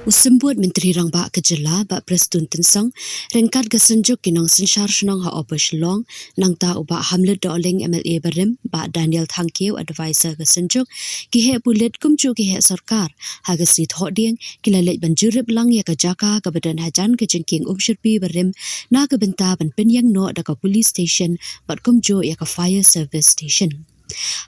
Usembut Menteri Rangba Kejela Bah Prestone tensang rengkat kesenjuk kinong sinsyar senang ha opos long nang ta ubah hamlet doling MLA Barim Bah Daniel Thangkiu advisor kesenjuk kihe bulet kumcu kihe sarkar hagesit hoding kilalet banjurip lang ya ke jaka ke badan hajan ke Jingkieng Umshyrpi Barim na ke benta ban penyang no da ke police station bat kumcu ya ke fire service station.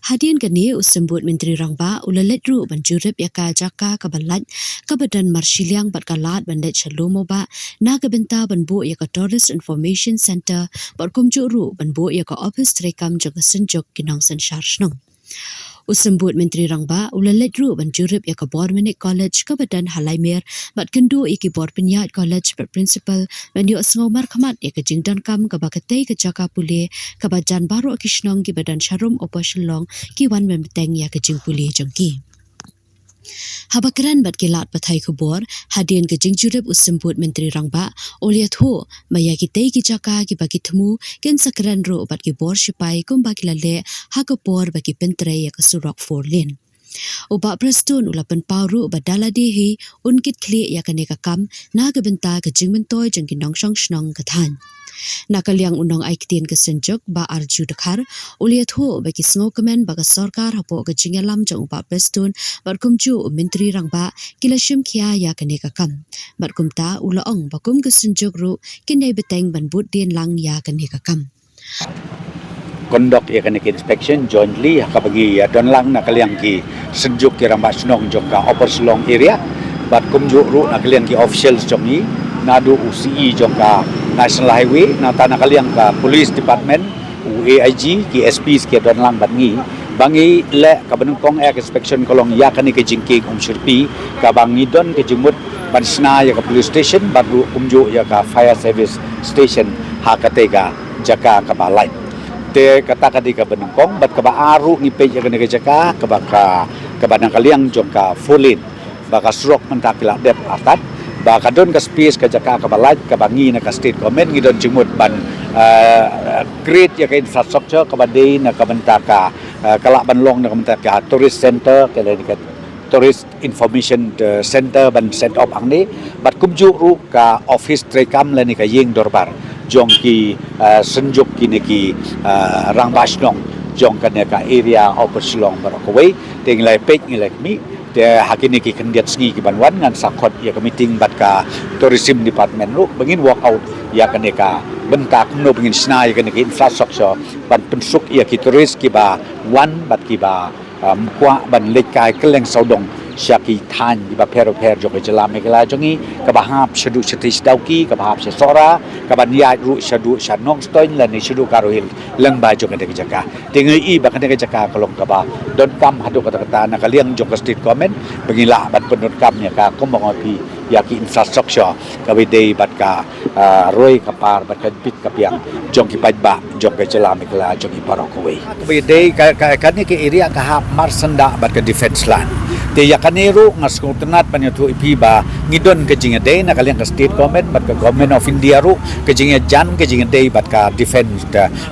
Hadian kini usembut Menteri Rangba ulalet ru banjurip ya ka jaka kabalat kabadan marshiliang bat kalat bandet shalom ba na kebenta banbu ya ka Tourist Information Center bat kumjuk ru banbu ya ka office trekam jaga senjuk kinang sensyar senang. Usembut Menteri Rangba ulalet ru banjurip ya ka Bormanik College kabadan Halaimer bat kendu iki Bor Penyat College bat principal banyu asngau markamat ya ka jingdan kam ka bakatei ka jaka pule ka bajan baru kishnong ki badan syarum opashlong ki wan memteng ya ka jing pule jengki. Habakaran bat kilat pathai kubor hadian ke jingjurip usembut Menteri Rangba oliat ho maya kitei ki jaka ki bagi temu ken sakran ro bat ki bor sipai kum bagi lale ha ke bor bagi pentre ya ke surok 4 lane. Bah Prestone ulapan pauru badala dehi unkit kli ya kene kam na ke benta ke jingmentoi jeng kinong syong snong kathan. Nakaliang unong aiktin kesenjuk ba arju dekhar uliat ho bagi sngo kemen baga sarkar hapo ke jingalam jang Bah Prestone bat kumju Menteri Rangba kilashim kia ya kene kam bat kumta ulaong bakum kesenjuk ru kinai beteng ban but din lang ya kene kam. Conduct economic inspection jointly kabagi don lang nakaliang ki senjuk ki Rangba Snong jongka upper Selong area bat kumjuk ru nakaliang ki officials jongi nadu UCE jongka National Highway nata nakaliang ka Police Department AIG ki SPs ki don lang bat ngi bangi le ka benungkong inspection kolong ya kani ke Jingkieng Umshyrpi ka bangi don ke jumut bansna ya ka police station baru kumjuk ya ka fire service station ha katega jaka ka balai te kata kadi ka benungkong bat ka baaru ngipe ya kani ke jaka ka baka ka banang kaliang jongka fulin baka surok mentakila dep atat baka don ka space ka jaka ka balai ka bangi na ka state government ngidon jumut ban create ya ka infrastructure ka badai na ka bentaka kalak banlong na ka bentaka tourist center ka Tourist Information Center ban set up angni bat kumju ru ka office trekam lani ka yeng dorbar jong ki senjuk kini ki Rangba Snong jong kan ka area of Selong barakawai tenglai pek ngilai mi te hakini ki kendiat sngi ki banwan ngan sakot ya ka meeting bat ka tourism department ru bengin walk out ya kan ka bentak no bengin sna ya kan ki infrastructure ban pensuk ya ki tourist ki ba wan bat ki ba kwa ban lekai keleng saudong syaki than di ba pero jok jela megala jongi ka bahap sedu setis dauki ka bahap sesora ka ban ya ru sedu sanong stoin la ni sedu karohil leng ba jok de jaka tengi i ba kan de jaka kolong ka ba don kam hadu kata kata na kaliang jok state comment bengila ban penut kam nya ka komongopi ya ki infrastructure ka bidei bat ka roi kapar bat ka bit ka piang jong ki ba jok jela megala jongi parokoi bidei ka ni ke area ka hap marsenda bat ka defense land te yakanero ngas kutenat panyatu ipi ba ngidon ke jingade na kalian ke state government bat ke government of India ru ke jan ke jingade bat ka defense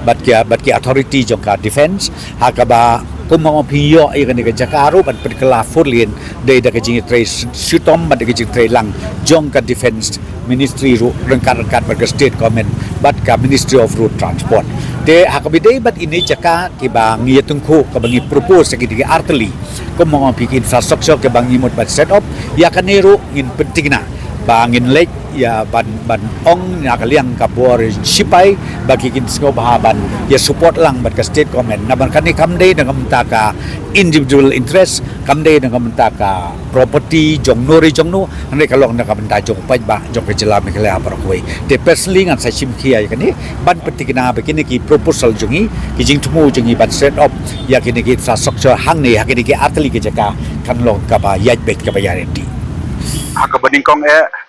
bat ki authority jong ka defense hakaba kumong piyo i kan ke jakaru bat perkela furlin de da ke jingatre sutom bat ke jingatre lang jong ka defense ministry ru rengkat bat ke state government bat ka ministry of road transport de hakabidei bat ini jaka ki ba ngiyatungku ka bangi propose ke di arteli kumong bikin infrastructure ke bangi mut bat set up ya kanero ngin penting na bangin lek ya ban ong na kaliang kabor sipai bagi kin sko bahaban ya support lang bat ka state government na ban kani kamdei dengan mentaka individual interest kamdei dengan mentaka property jong nori jong nu ane kalong na kamenta jong pai ba jong kejela mekela parkoi de personally ngan sa sim kia ya kani ban penting na begini ki proposal jongi ki jing tumu jongi bat set up ya kini ki infrastructure hang ni hakini ki atli ki jaka kan long ka ba yaj bet ka ba yarenti haka badingkong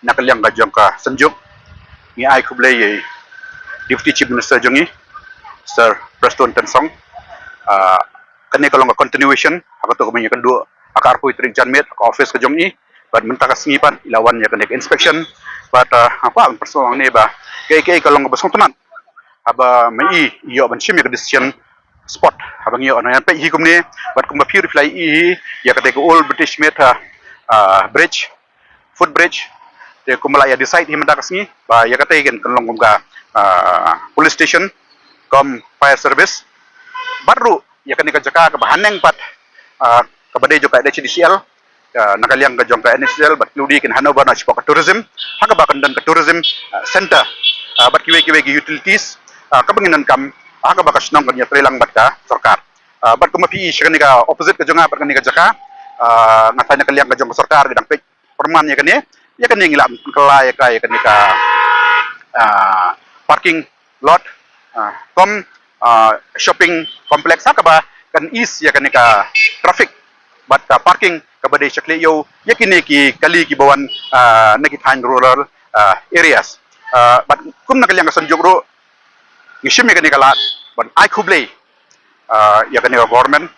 nakaliang ka jong ka senjuk ni ai kublai ye deputy chief minister jongi Sir Prestone tensong kani kalong ka continuation haka to kami kedua akar pui tring janmet ka office ka jongi bad mentaka singipan ilawan ya kani inspection but apa persoalan ni ba kai kalong ka basong tunat aba mai iyo ban shim ya decision spot habang iyo ana pe hi kumne but kum purify i ya kate ko old British meta bridge footbridge te kumala ya decide himanda kasni ba ya kata igen kan long ga police station kom fire service baru ya kan ka jaka ka bahaneng pat ka bade jo ka HDCL nakaliang ka jong ka NSL but ludi kin Hanover na spok tourism haka ba kan dan ka tourism center but kiwe utilities kabanginan kam haka ba ka snong kan ya trelang bat ka sarkar but kumapi siya ka opposite ka jonga pat kan ka jaka ngatanya kaliang ka jong ka sarkar gidang pe perman ya kan ngilam kelay kay kan ka parking lot kom shopping complex haka ba kan is ya kan ka traffic but parking kabade chakle yo yakini ki kali ki bawan nagithan rural areas but kum nakalyang sanjog ro yishim kan ka lat but I kublay ya kan ka government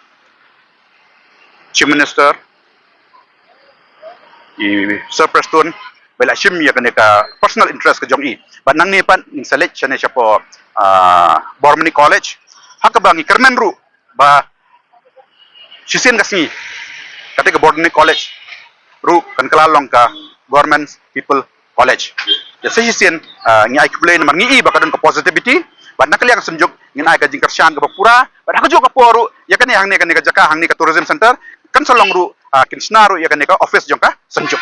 chief minister Sir Prestone bela shim ya kan ka personal interest ka jong i but nang ni pan ning select siya po Bormani College haka ba ngi kermen ru ba sisin kasni kata ke Bormani College ru kan kalalong ka government people college ya sisin ngi ay kublay naman ngi i ba kadon ka positivity but nakaliang sunjuk ngi ay ka jingkarsyan ka pura but haka jo ka poru ya kan hang ni ka jaka hang ni ka tourism center kan salong ru kinsnaru ya kan ka office jong ka sunjuk